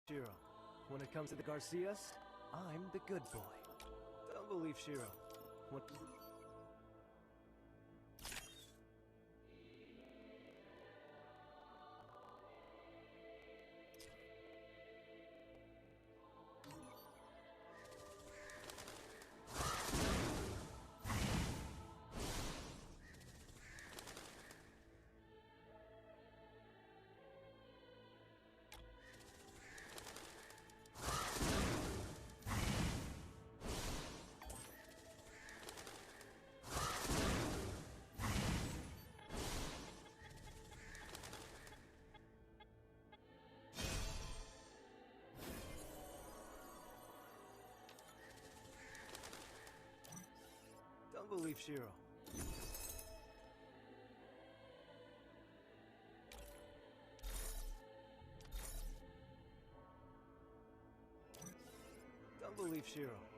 Shiro. When it comes to the Garcias, I'm the good boy. Don't believe Shiro. What? Don't believe Shiro. Don't believe Shiro.